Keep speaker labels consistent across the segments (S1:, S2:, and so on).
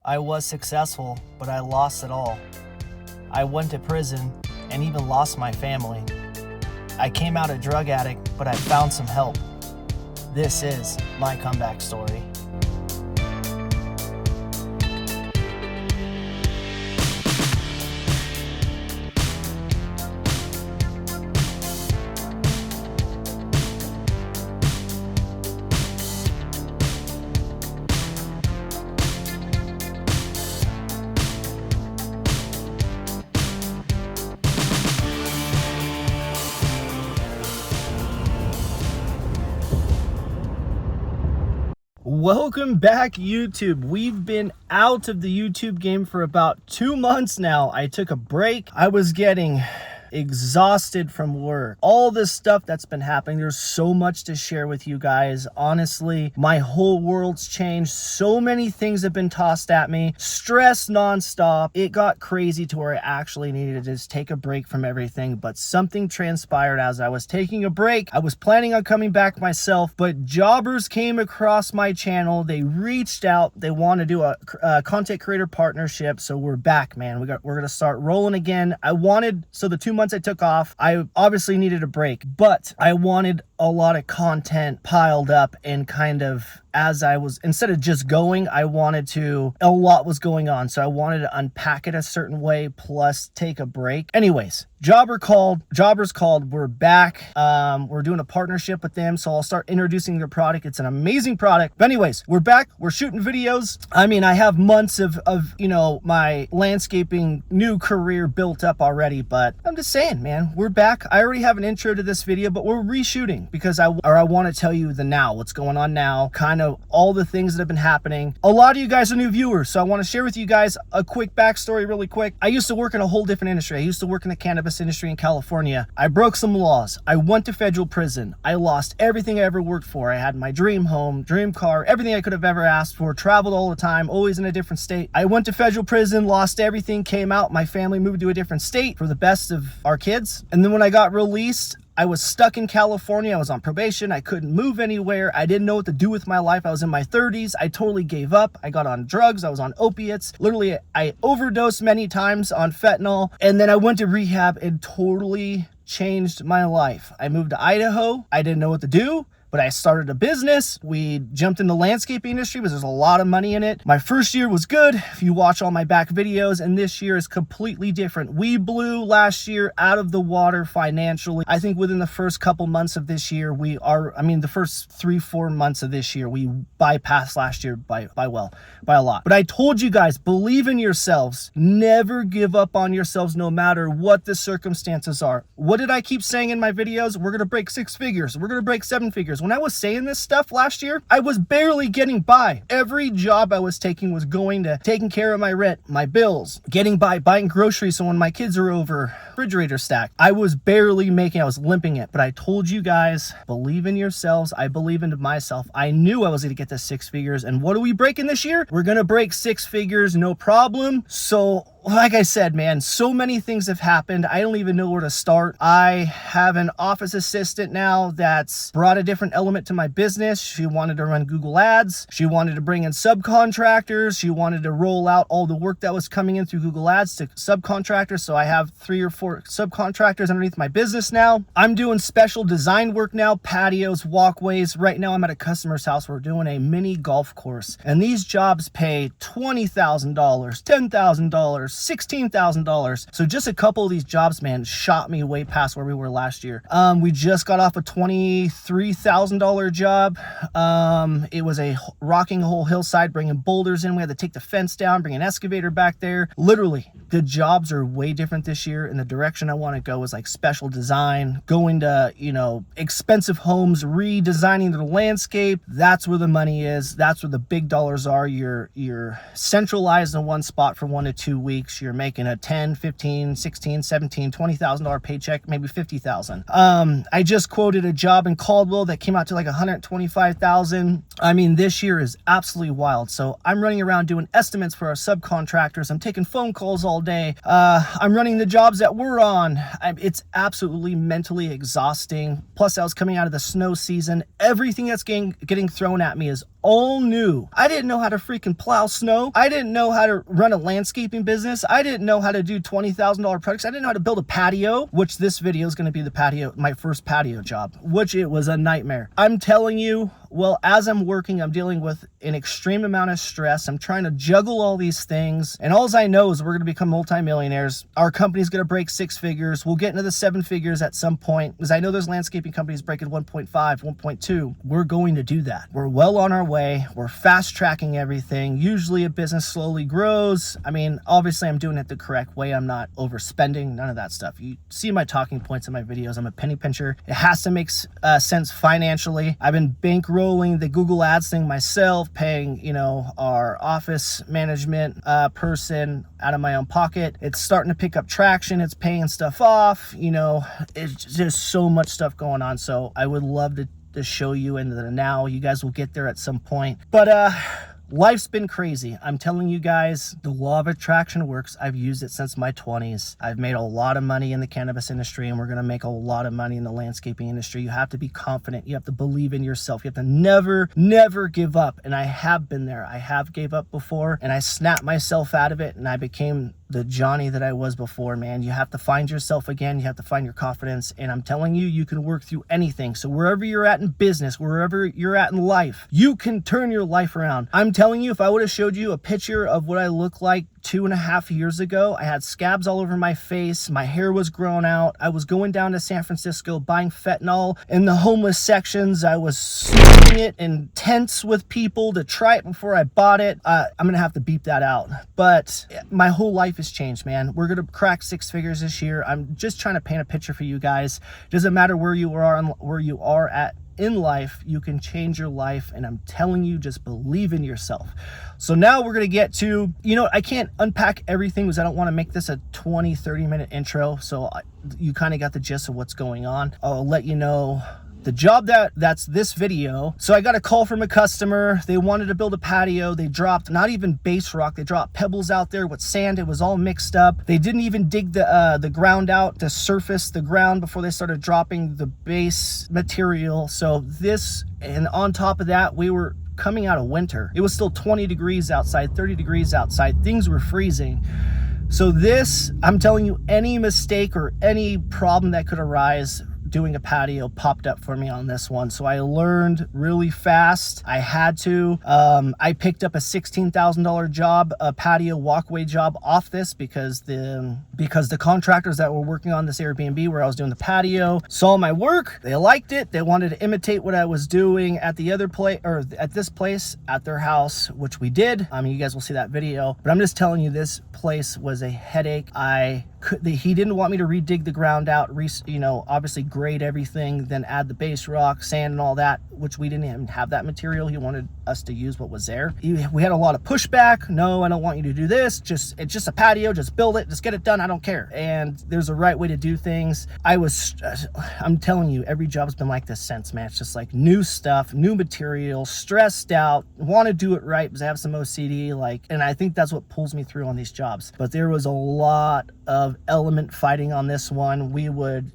S1: I was successful, but I lost it all. I went to prison and even lost my family. I came out a drug addict, but I found some help. This is my comeback story. Welcome back, YouTube. We've been out of the YouTube game for about 2 months now. I took a break. I was getting exhausted from work. All this stuff that's been happening. There's so much to share with you guys. Honestly, my whole world's changed. So many things have been tossed at me. Stress nonstop. It got crazy to where I actually needed to just take a break from everything, but something transpired as I was taking a break. I was planning on coming back myself, but jobbers came across my channel. They reached out. They want to do a content creator partnership. So we're back, man. We're going to start rolling again. So the 2 months I took off, I obviously needed a break, but I wanted a lot of content piled up and kind of as I was, instead of just going, a lot was going on. So I wanted to unpack it a certain way, plus take a break. Anyways, jobbers called, we're back. We're doing a partnership with them. So I'll start introducing their product. It's an amazing product. But anyways, we're back. We're shooting videos. I mean, I have months of my landscaping new career built up already, but I'm just saying, man, we're back. I already have an intro to this video, but we're reshooting because I want to tell you the now, what's going on now, kind of all the things that have been happening. A lot of you guys are new viewers, so I want to share with you guys a quick backstory really quick. I used to work in a whole different industry. I used to work in the cannabis industry in California. I broke some laws. I went to federal prison. I lost everything I ever worked for. I had my dream home, dream car, everything I could have ever asked for, traveled all the time, always in a different state. I went to federal prison, lost everything, came out, my family moved to a different state for the best of our kids. And then when I got released, I was stuck in California. I was on probation. I couldn't move anywhere. I didn't know what to do with my life. I was in my 30s. I totally gave up. I got on drugs. I was on opiates. Literally, I overdosed many times on fentanyl. And then I went to rehab and totally changed my life. I moved to Idaho. I didn't know what to do, but I started a business. We jumped in the landscaping industry because there's a lot of money in it. My first year was good, if you watch all my back videos, and this year is completely different. We blew last year out of the water financially. I think within the first couple months of this year, the first 3-4 months of this year, we bypassed last year by a lot. But I told you guys, believe in yourselves. Never give up on yourselves no matter what the circumstances are. What did I keep saying in my videos? We're gonna break 6 figures. We're gonna break 7 figures. When I was saying this stuff last year, I was barely getting by. Every job I was taking was going to taking care of my rent, my bills, getting by, buying groceries so when my kids are over, refrigerator stacked. I was limping it. But I told you guys, believe in yourselves. I believe in myself. I knew I was going to get to 6 figures. And what are we breaking this year? We're going to break 6 figures, no problem. So like I said, man, so many things have happened. I don't even know where to start. I have an office assistant now that's brought a different element to my business. She wanted to run Google Ads. She wanted to bring in subcontractors. She wanted to roll out all the work that was coming in through Google Ads to subcontractors. So I have 3 or 4 subcontractors underneath my business now. I'm doing special design work now, patios, walkways. Right now I'm at a customer's house. We're doing a mini golf course, and these jobs pay $20,000, $10,000, $16,000. So just a couple of these jobs, man, shot me way past where we were last year. We just got off a $23,000 job. It was a rocking a whole hillside, bringing boulders in. We had to take the fence down, bring an excavator back there. Literally, the jobs are way different this year, and the direction I want to go is like special design, going to, expensive homes, redesigning the landscape. That's where the money is. That's where the big dollars are. You're centralized in one spot for 1 to 2 weeks. You're making a 10, 15, 16, 17, $20,000 paycheck, maybe 50,000. I just quoted a job in Caldwell that came out to like 125,000. I mean, this year is absolutely wild. So I'm running around doing estimates for our subcontractors. I'm taking phone calls all day. I'm running the jobs that we're on. It's absolutely mentally exhausting. Plus I was coming out of the snow season. Everything that's getting thrown at me is all new. I didn't know how to freaking plow snow. I didn't know how to run a landscaping business. I didn't know how to do $20,000 projects. I didn't know how to build a patio, which this video is going to be the patio, my first patio job, which it was a nightmare. I'm telling you, well, as I'm working, I'm dealing with an extreme amount of stress. I'm trying to juggle all these things. And all I know is we're going to become multimillionaires. Our company's going to break 6 figures. We'll get into the 7 figures at some point, because I know there's landscaping companies breaking 1.5, 1.2. We're going to do that. We're well on our way. We're fast tracking everything. Usually a business slowly grows. I mean, obviously I'm doing it the correct way. I'm not overspending, none of that stuff. You see my talking points in my videos. I'm a penny pincher. It has to make sense financially. I've been bankrolling the Google Ads thing myself, paying, you know, our office management person out of my own pocket. It's starting to pick up traction. It's paying stuff off. You know, it's just so much stuff going on. So I would love to show you in the now. You guys will get there at some point. But life's been crazy. I'm telling you guys, the law of attraction works. I've used it since my 20s. I've made a lot of money in the cannabis industry, and we're going to make a lot of money in the landscaping industry. You have to be confident. You have to believe in yourself. You have to never give up. And I have been there. I have gave up before, and I snapped myself out of it, and I became the Johnny that I was before, man. You have to find yourself again. You have to find your confidence. And I'm telling you, you can work through anything. So wherever you're at in business, wherever you're at in life, you can turn your life around. I'm telling you, if I would have showed you a picture of what I look like 2.5 years ago, I had scabs all over my face. My hair was growing out. I was going down to San Francisco buying fentanyl in the homeless sections. I was smoking it in tents with people to try it before I bought it. I'm going to have to beep that out. But my whole life has changed, man. We're going to crack 6 figures this year. I'm just trying to paint a picture for you guys. Doesn't matter where you are at in life, you can change your life, and I'm telling you, just believe in yourself. So now we're going to get to, you know, I can't unpack everything because I don't want to make this a 20-30 minute intro, so you kind of got the gist of what's going on. I'll let you know the job that's this video. So I got a call from a customer. They wanted to build a patio. They dropped not even base rock. They dropped pebbles out there with sand. It was all mixed up. They didn't even dig the ground out to surface the ground before they started dropping the base material. So this, and on top of that, we were coming out of winter. It was still 20 degrees outside, 30 degrees outside. Things were freezing. So this, I'm telling you, any mistake or any problem that could arise doing a patio popped up for me on this one. So I learned really fast. I had to. I picked up a $16,000 job, a patio walkway job off this because the contractors that were working on this Airbnb where I was doing the patio saw my work. They liked it. They wanted to imitate what I was doing at the other place, or at this place at their house, which we did. I mean, you guys will see that video, but I'm just telling you, this place was a headache. He didn't want me to redig the ground out, you know, obviously grade everything, then add the base rock, sand, and all that, which we didn't even have that material. He wanted us to use what was there. We had a lot of pushback. No, I don't want you to do this. It's just a patio. Just build it. Just get it done. I don't care. And there's a right way to do things. I'm telling you, every job's been like this since, man. It's just like new stuff, new material, stressed out, want to do it right because I have some OCD, and I think that's what pulls me through on these jobs. But there was a lot of element fighting on this one. We would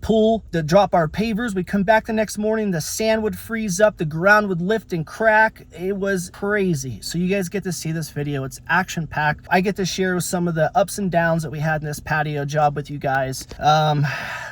S1: pull to drop our pavers. We'd come back the next morning, the sand would freeze up, the ground would lift and crack. It was crazy. So you guys get to see this video. It's action packed. I get to share some of the ups and downs that we had in this patio job with you guys.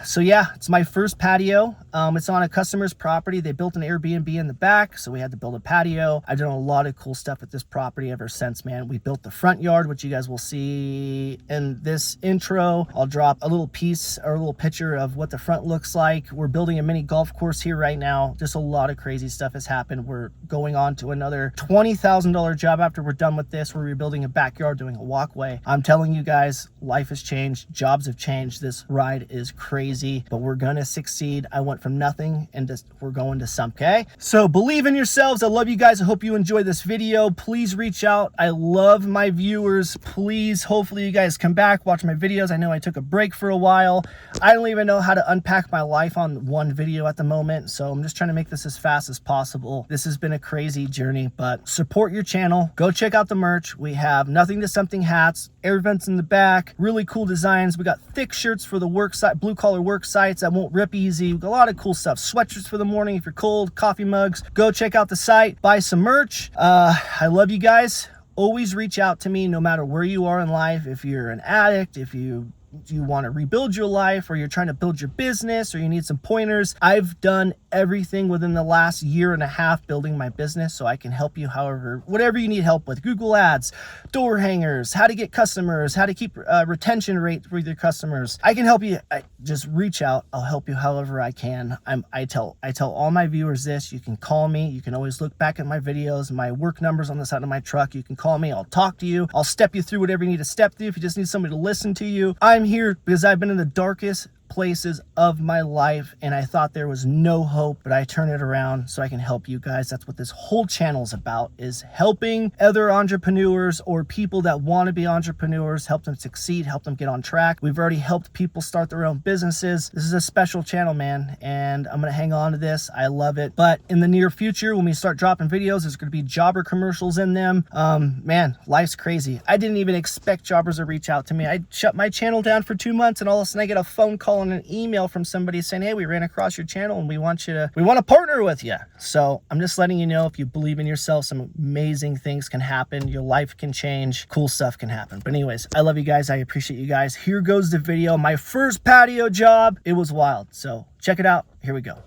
S1: So yeah, it's my first patio. It's on a customer's property. They built an Airbnb in the back, so we had to build a patio. I've done a lot of cool stuff at this property ever since, man. We built the front yard, which you guys will see in this intro. I'll drop a little piece or a little picture of what the front looks like. We're building a mini golf course here right now. Just a lot of crazy stuff has happened. We're going on to another $20,000 job after we're done with this. We're rebuilding a backyard, doing a walkway. I'm telling you guys, life has changed. Jobs have changed. This ride is crazy, but we're gonna succeed. I went from nothing and we're going to some, okay? So believe in yourselves. I love you guys. I hope you enjoyed this video. Please reach out. I love my viewers. Please, hopefully you guys come back, watch my videos. I know I took a break for a while. I don't even know how to unpack my life on one video at the moment, so I'm just trying to make this as fast as possible. This has been a crazy journey, but support your channel. Go check out the merch. We have Nothing to Something hats, air vents in the back, really cool designs. We got thick shirts for the work site, blue collar work sites that won't rip easy. We got a lot of cool stuff. Sweatshirts for the morning if you're cold, coffee mugs. Go check out the site, buy some merch. I love you guys. Always reach out to me no matter where you are in life. If you're an addict, if you want to rebuild your life, or you're trying to build your business, or you need some pointers. I've done everything within the last year and a half building my business, so I can help you however, whatever you need help with. Google Ads, door hangers, how to get customers, how to keep retention rate with your customers. I can help you. Just reach out. I'll help you however I can. I tell all my viewers this. You can call me. You can always look back at my videos, my work numbers on the side of my truck. You can call me. I'll talk to you. I'll step you through whatever you need to step through. If you just need somebody to listen to you, I'm here because I've been in the darkest places of my life and I thought there was no hope, but I turn it around so I can help you guys. That's what this whole channel is about, is helping other entrepreneurs or people that want to be entrepreneurs, help them succeed, help them get on track. We've already helped people start their own businesses. This is a special channel, man, and I'm going to hang on to this. I love it. But in the near future, when we start dropping videos, there's going to be jobber commercials in them. Man, life's crazy. I didn't even expect jobbers to reach out to me. I shut my channel down for 2 months and all of a sudden I get a phone call and an email from somebody saying, hey, we ran across your channel and we want to partner with you. So I'm just letting you know, if you believe in yourself, some amazing things can happen. Your life can change. Cool stuff can happen. But anyways, I love you guys. I appreciate you guys. Here goes the video. My first patio job. It was wild. So check it out. Here we go.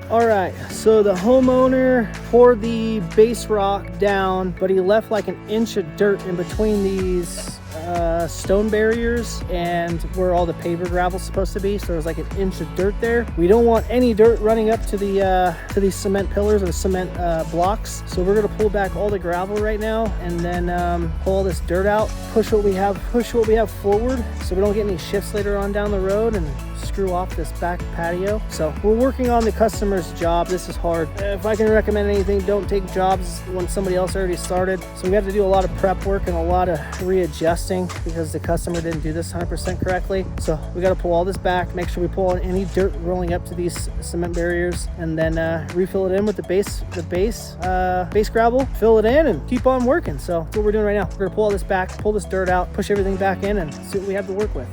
S1: All right, so the homeowner poured the base rock down, but he left like an inch of dirt in between these stone barriers and where all the paver gravel's supposed to be. So there's like an inch of dirt there. We don't want any dirt running up to these cement pillars or the cement blocks. So we're gonna pull back all the gravel right now and then pull all this dirt out, push what we have forward so we don't get any shifts later on down the road and screw off this back patio. So we're working on the customer's job. This is hard. If I can recommend anything, don't take jobs when somebody else already started. So we have to do a lot of prep work and a lot of readjusting because the customer didn't do this 100% correctly. So we got to pull all this back, make sure we pull out any dirt rolling up to these cement barriers, and then refill it in with the base gravel, fill it in and keep on working. So that's what we're doing right now. We're gonna pull all this back, pull this dirt out, push everything back in and see what we have to work with.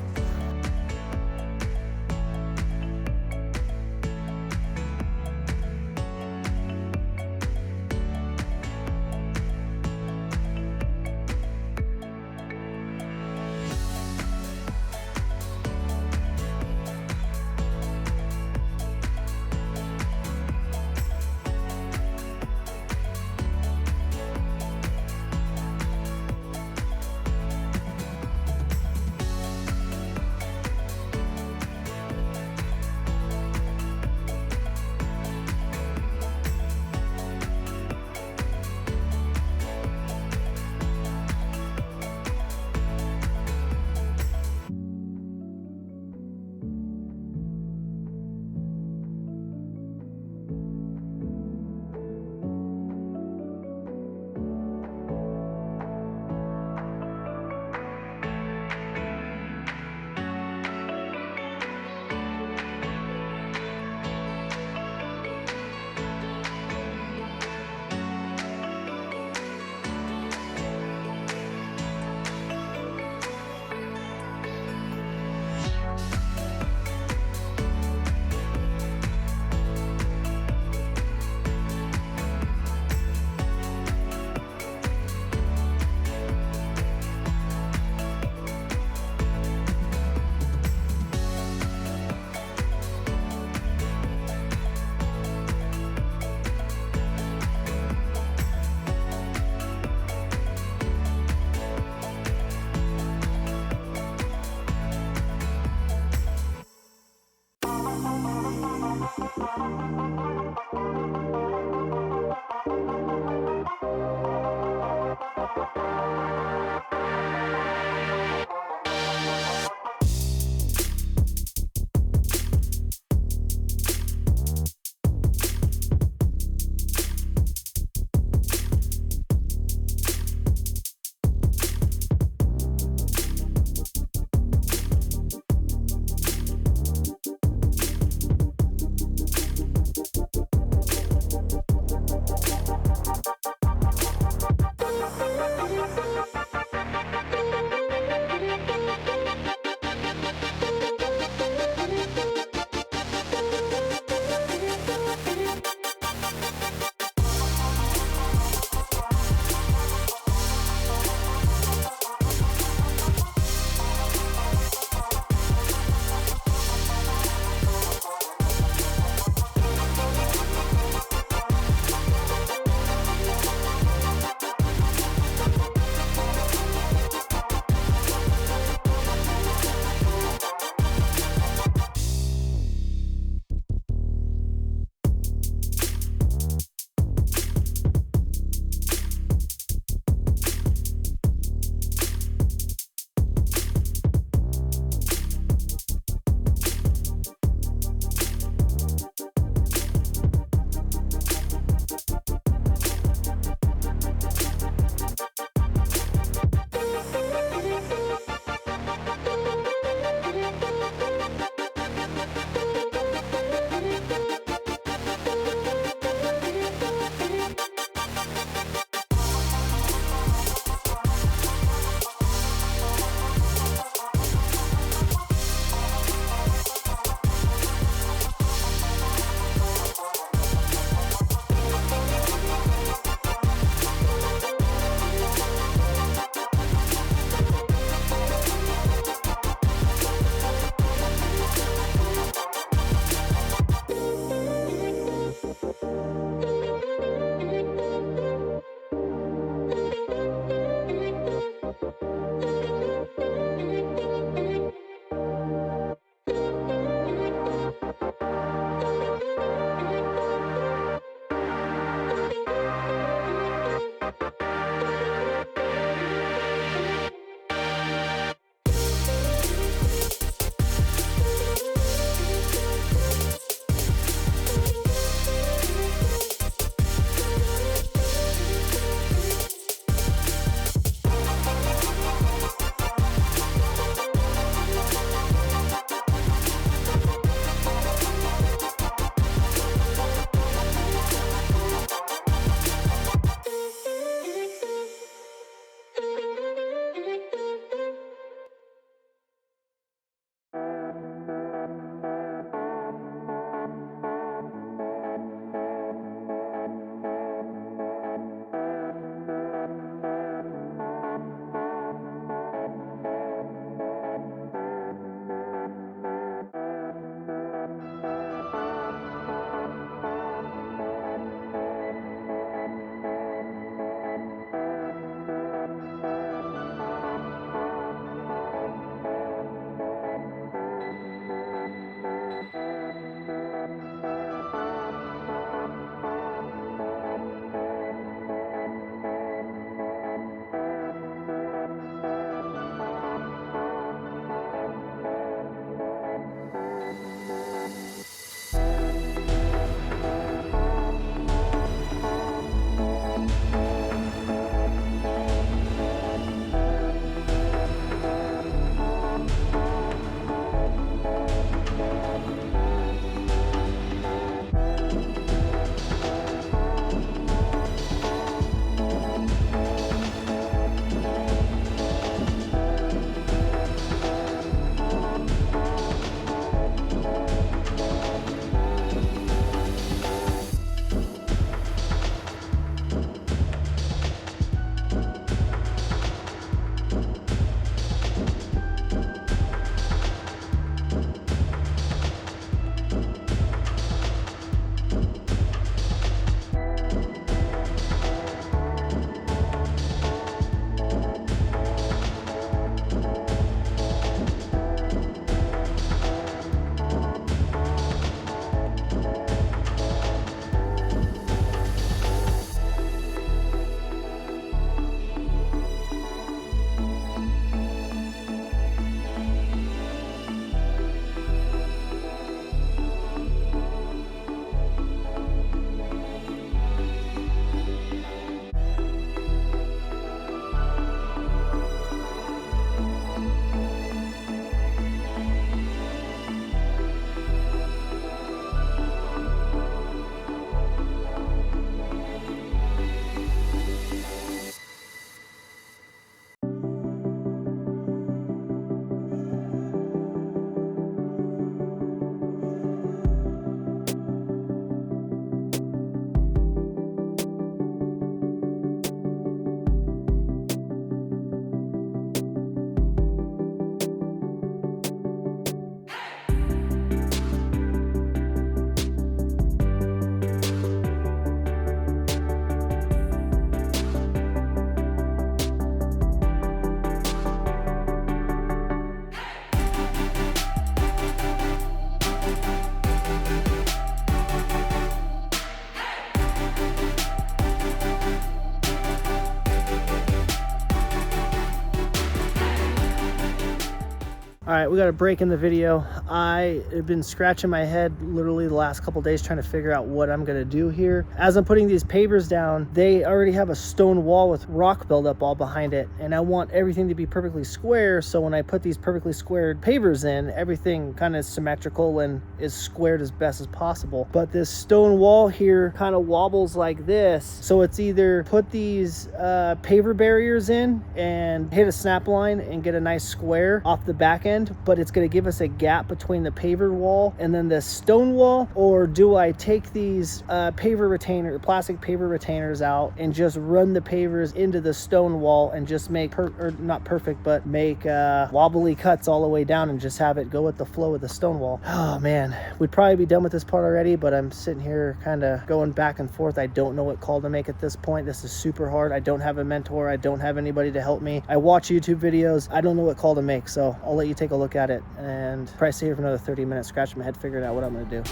S1: All right, we got a break in the video. I have been scratching my head literally the last couple days trying to figure out what I'm gonna do here. As I'm putting these pavers down, they already have a stone wall with rock buildup all behind it, and I want everything to be perfectly square, so when I put these perfectly squared pavers in, everything kind of symmetrical and is squared as best as possible. But this stone wall here kind of wobbles like this, so it's either put these paver barriers in and hit a snap line and get a nice square off the back end, but it's going to give us a gap between the paver wall and then the stone wall, or do I take these plastic paver retainers out and just run the pavers into the stone wall and just make not perfect, but make wobbly cuts all the way down and just have it go with the flow of the stone wall. Oh man, we'd probably be done with this part already, but I'm sitting here kind of going back and forth. I don't know what call to make at this point. This is super hard. I don't have a mentor. I don't have anybody to help me. I watch YouTube videos. I don't know what call to make, so I'll let you take a look at it and probably stay here for another 30 minutes, scratching my head, figuring out what I'm going to do.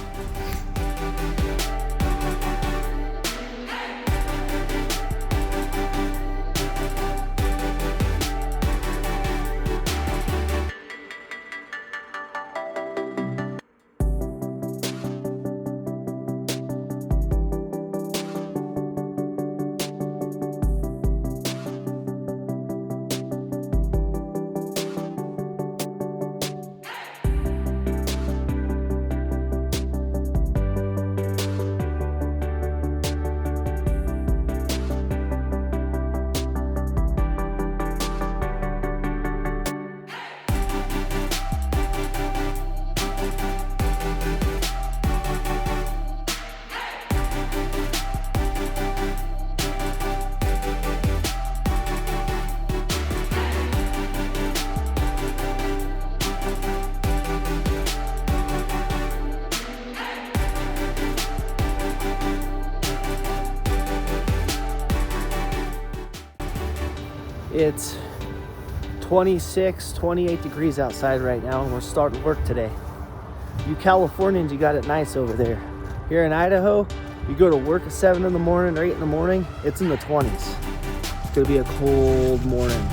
S1: It's 26, 28 degrees outside right now, and we're starting work today. You Californians, you got it nice over there. Here in Idaho, you go to work at 7 in the morning or 8 in the morning, it's in the 20s. It's gonna be a cold morning.